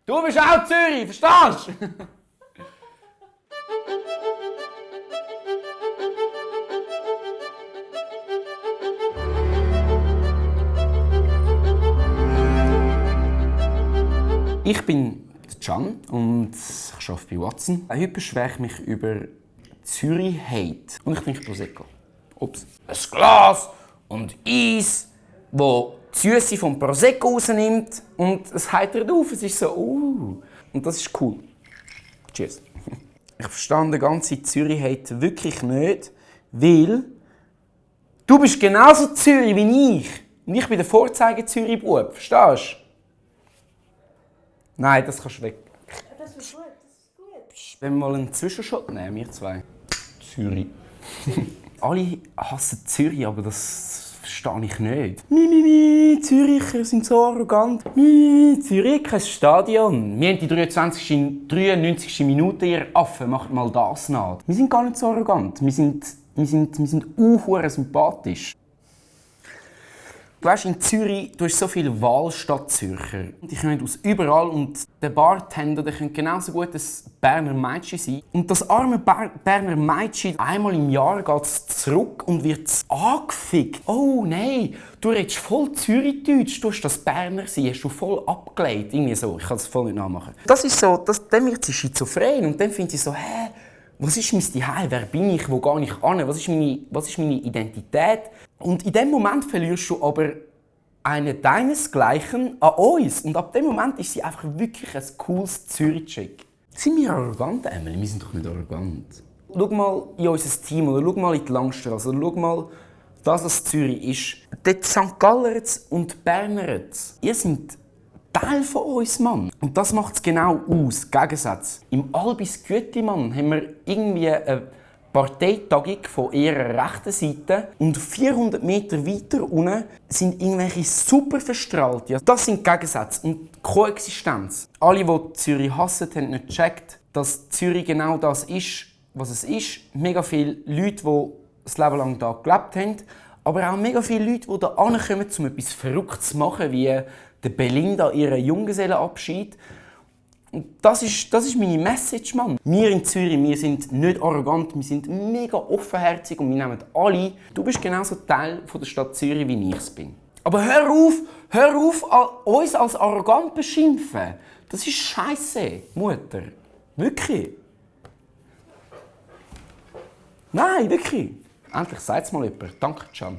Du bist auch Zürich, verstehst du? Ich bin Can und ich arbeite bei Watson. Heute beschwere ich mich über Zürich-Hate. Und ich trinke Prosecco. Ups. Ein Glas und Eis, wo die Süße vom Prosecco rausnimmt und es heitert auf. Es ist so, Und das ist cool. Cheers. Ich verstehe den ganzen Zürich-Hate wirklich nicht, weil du bist genauso Zürich wie ich. Und ich bin der Vorzeige-Zürich-Bub. Verstehst du? Nein, das kannst du weg. Das ist gut, das ist gut. Wenn wir mal einen Zwischenshot nehmen, wir zwei. Zürich. Alle hassen Zürich, aber das verstehe ich nicht. Züricher sind so arrogant. Zürich, kein Stadion. Wir haben die 93. Minute, ihr Affen, macht mal das nach. Wir sind gar nicht so arrogant. Wir sind sympathisch. Du weißt, in Zürich, du hast so viele Wahlstadtzürcher. Die kommen aus überall und der Bartender der könnte genauso gut ein Berner Mädchen sein. Und das arme Berner Mädchen, einmal im Jahr geht es zurück und wird angefickt. Oh nein, du redest voll Zürichdeutsch, du hast das Berner sein, hast du voll abgelehnt. Irgendwie so, ich kann es voll nicht nachmachen. Das ist so, dann wird sie schizophren und dann findet sie so, was ist mein Zuhause? Wer bin ich? Wo gehe ich hin? Was ist meine Identität? Und in dem Moment verlierst du aber eine deinesgleichen an uns. Und ab dem Moment ist sie einfach wirklich ein cooles Zürich-Chick. Sind wir arrogant, Emily? Wir sind doch nicht arrogant. Schau mal in unser Team oder schau mal in die Langstrasse. Schau mal, das, was Zürich ist. Dort St. Gallerets und Berneretz. Ihr seid Teil von uns, Mann. Und das macht es genau aus, Gegensatz. Im Albis Güetlimann haben wir irgendwie eine Parteitagung von ihrer rechten Seite und 400 Meter weiter unten sind irgendwelche super Verstrahlte. Das sind Gegensätze und Koexistenz. Alle, die Zürich hassen, haben nicht gecheckt, dass Zürich genau das ist, was es ist. Mega viele Leute, die das Leben lang hier gelebt haben, aber auch mega viele Leute, die hier ankommen, um etwas Verrücktes zu machen, wie der Belinda ihren Junggesellenabschied. Und das ist meine Message, Mann. Wir in Zürich, wir sind nicht arrogant, wir sind mega offenherzig und wir nehmen alle. Du bist genauso Teil von der Stadt Zürich, wie ich es bin. Aber hör auf, uns als arrogant zu beschimpfen. Das ist Scheiße, Mutter. Wirklich. Nein, wirklich. Endlich sagt es mal jemand. Danke, Can.